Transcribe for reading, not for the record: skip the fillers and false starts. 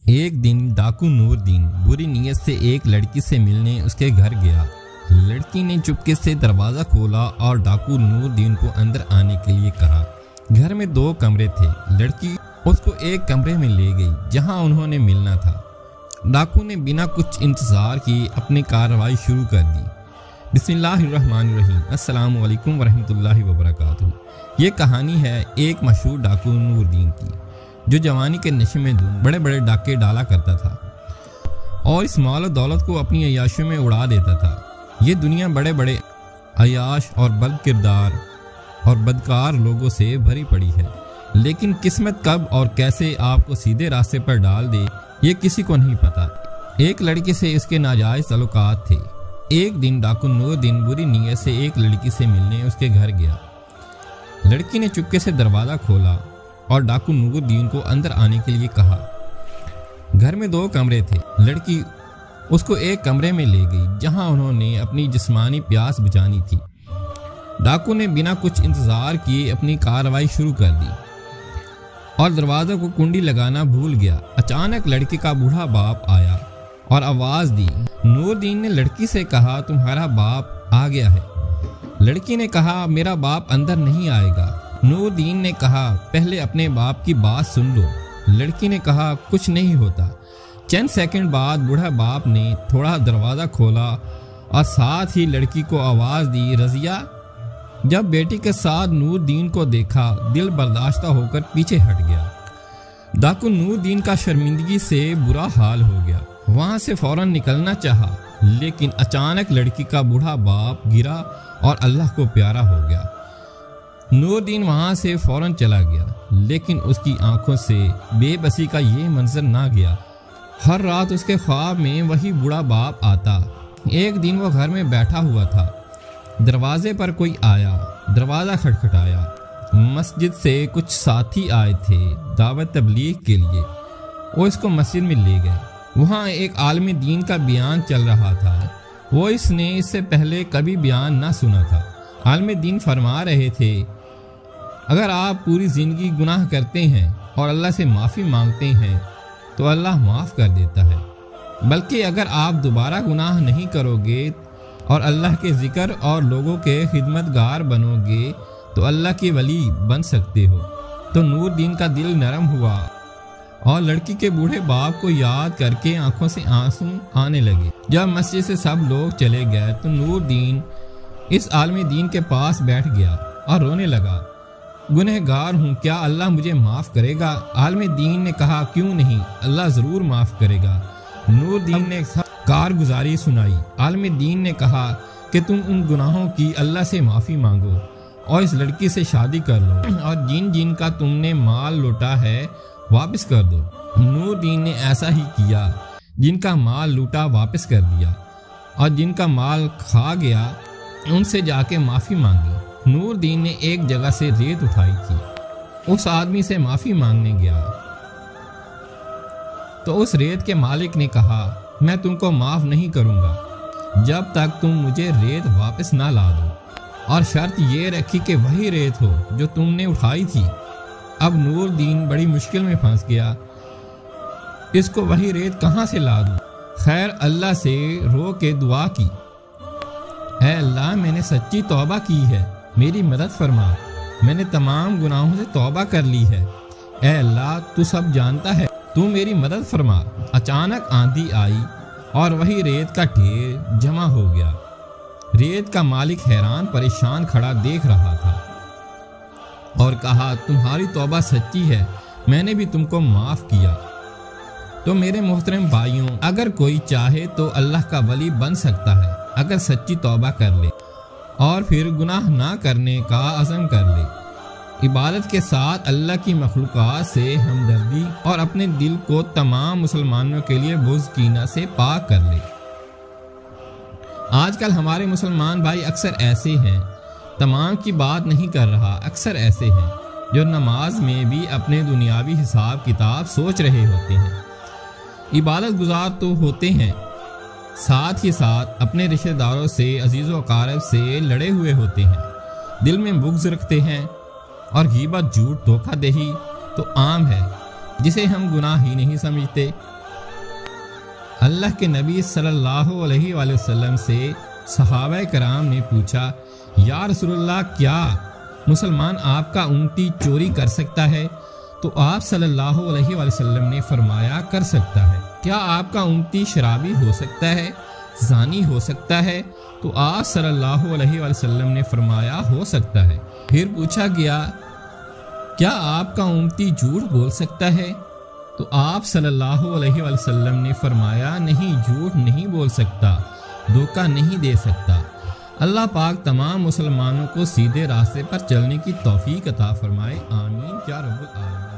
ایک دن ڈاکو نور دین بری نیت سے ایک لڑکی سے ملنے اس کے گھر گیا۔ لڑکی نے چپکے سے دروازہ کھولا اور ڈاکو نور دین کو اندر آنے کے لیے کہا۔ گھر میں 2 کمرے تھے۔ لڑکی اس کو ایک کمرے میں لے گئی جہاں انہوں نے ملنا تھا۔ ڈاکو نے بنا کچھ انتظار کیے اپنی کارروائی شروع کر دی۔ بسم اللہ الرحمن الرحیم۔ السلام علیکم ورحمۃ اللہ وبرکاتہ۔ یہ کہانی ہے ایک مشہور ڈاکو نور دین کی، جو جوانی کے نشے میں بڑے بڑے ڈاکے ڈالا کرتا تھا اور اس مال و دولت کو اپنی عیاشیوں میں اڑا دیتا تھا۔ یہ دنیا بڑے بڑے عیاش اور بد کردار اور بدکار لوگوں سے بھری پڑی ہے، لیکن قسمت کب اور کیسے آپ کو سیدھے راستے پر ڈال دے یہ کسی کو نہیں پتا۔ ایک لڑکی سے اس کے ناجائز تعلقات تھے۔ ایک دن ڈاکو نور دین بری نیت سے ایک لڑکی سے ملنے اس کے گھر گیا۔ لڑکی نے چپکے سے دروازہ کھولا اور ڈاکو نور دین کو اندر آنے کے لیے کہا۔ گھر میں 2 کمرے تھے۔ لڑکی اس کو ایک کمرے میں لے گئی جہاں انہوں نے اپنی جسمانی پیاس بجھانی تھی۔ ڈاکو نے بنا کچھ انتظار کیے اپنی کارروائی شروع کر دی اور دروازے کو کنڈی لگانا بھول گیا۔ اچانک لڑکی کا بوڑھا باپ آیا اور آواز دی۔ نور دین نے لڑکی سے کہا، تمہارا باپ آ گیا ہے۔ لڑکی نے کہا، میرا باپ اندر نہیں آئے گا۔ نور دین نے کہا، پہلے اپنے باپ کی بات سن لو۔ لڑکی نے کہا، کچھ نہیں ہوتا۔ چند سیکنڈ بعد بوڑھا باپ نے تھوڑا دروازہ کھولا اور ساتھ ہی لڑکی کو آواز دی، رضیہ۔ جب بیٹی کے ساتھ نور دین کو دیکھا، دل برداشتہ ہو کر پیچھے ہٹ گیا۔ ڈاکو نور دین کا شرمندگی سے برا حال ہو گیا۔ وہاں سے فوراً نکلنا چاہا، لیکن اچانک لڑکی کا بوڑھا باپ گرا اور اللہ کو پیارا ہو گیا۔ نور دین وہاں سے فوراً چلا گیا، لیکن اس کی آنکھوں سے بے بسی کا یہ منظر نہ گیا۔ ہر رات اس کے خواب میں وہی بوڑھا باپ آتا۔ ایک دن وہ گھر میں بیٹھا ہوا تھا۔ دروازے پر کوئی آیا، دروازہ کھٹکھٹایا۔ مسجد سے کچھ ساتھی آئے تھے دعوت تبلیغ کے لیے۔ وہ اس کو مسجد میں لے گئے۔ وہاں ایک عالم دین کا بیان چل رہا تھا۔ وہ اس نے اس سے پہلے کبھی بیان نہ سنا تھا۔ عالم دین فرما رہے تھے، اگر آپ پوری زندگی گناہ کرتے ہیں اور اللہ سے معافی مانگتے ہیں تو اللہ معاف کر دیتا ہے، بلکہ اگر آپ دوبارہ گناہ نہیں کرو گے اور اللہ کے ذکر اور لوگوں کے خدمتگار بنو گے تو اللہ کے ولی بن سکتے ہو۔ تو نور دین کا دل نرم ہوا اور لڑکی کے بوڑھے باپ کو یاد کر کے آنکھوں سے آنسو آنے لگے۔ جب مسجد سے سب لوگ چلے گئے تو نور دین اس عالم دین کے پاس بیٹھ گیا اور رونے لگا، گنہگار ہوں، کیا اللہ مجھے معاف کرے گا؟ عالم دین نے کہا، کیوں نہیں، اللہ ضرور معاف کرے گا۔ نور دین نے کارگزاری سنائی۔ عالم دین نے کہا کہ تم ان گناہوں کی اللہ سے معافی مانگو اور اس لڑکی سے شادی کر لو، اور جن جن کا تم نے مال لوٹا ہے واپس کر دو۔ نور دین نے ایسا ہی کیا۔ جن کا مال لوٹا واپس کر دیا اور جن کا مال کھا گیا ان سے جا کے معافی مانگی۔ نور دین نے ایک جگہ سے ریت اٹھائی تھی۔ اس آدمی سے معافی مانگنے گیا تو اس ریت کے مالک نے کہا، میں تم کو معاف نہیں کروں گا جب تک تم مجھے ریت واپس نہ لا دو، اور شرط یہ رکھی کہ وہی ریت ہو جو تم نے اٹھائی تھی۔ اب نور دین بڑی مشکل میں پھنس گیا، اس کو وہی ریت کہاں سے لا دوں؟ خیر اللہ سے رو کے دعا کی، اے اللہ، میں نے سچی توبہ کی ہے، میری مدد فرما، میں نے تمام گناہوں سے توبہ کر لی ہے، اے اللہ تو سب جانتا ہے، تو میری مدد فرما۔ اچانک آندھی آئی اور وہی ریت کا ڈھیر جمع ہو گیا۔ ریت کا مالک حیران پریشان کھڑا دیکھ رہا تھا اور کہا، تمہاری توبہ سچی ہے، میں نے بھی تم کو معاف کیا۔ تو میرے محترم بھائیوں، اگر کوئی چاہے تو اللہ کا ولی بن سکتا ہے اگر سچی توبہ کر لے اور پھر گناہ نہ کرنے کا عزم کر لے، عبادت کے ساتھ اللہ کی مخلوقات سے ہمدردی اور اپنے دل کو تمام مسلمانوں کے لیے بغض کینہ سے پاک کر لے۔ آج کل ہمارے مسلمان بھائی اکثر ایسے ہیں، تمام کی بات نہیں کر رہا، اکثر ایسے ہیں جو نماز میں بھی اپنے دنیاوی حساب کتاب سوچ رہے ہوتے ہیں۔ عبادت گزار تو ہوتے ہیں، ساتھ ہی ساتھ اپنے رشتہ داروں سے، عزیز و اقارب سے لڑے ہوئے ہوتے ہیں، دل میں بغض رکھتے ہیں، اور غیبت، جھوٹ، دھوکہ دہی تو عام ہے، جسے ہم گناہ ہی نہیں سمجھتے۔ اللہ کے نبی صلی اللہ علیہ وآلہ وسلم سے صحابہ کرام نے پوچھا، یا رسول اللہ، کیا مسلمان آپ کا اونٹی چوری کر سکتا ہے؟ تو آپ صلی اللہ علیہ وآلہ وسلم نے فرمایا، کر سکتا ہے۔ کیا آپ کا اونٹی شرابی ہو سکتا ہے، زانی ہو سکتا ہے؟ تو آپ صلی اللہ علیہ وآلہ وسلم نے فرمایا، ہو سکتا ہے۔ پھر پوچھا گیا، کیا آپ کا اونٹی جھوٹ بول سکتا ہے؟ تو آپ صلی اللہ علیہ وآلہ وسلم نے فرمایا، نہیں، جھوٹ نہیں بول سکتا، دھوکہ نہیں دے سکتا۔ اللہ پاک تمام مسلمانوں کو سیدھے راستے پر چلنے کی توفیق عطا فرمائے، آمین یا رب العالمین۔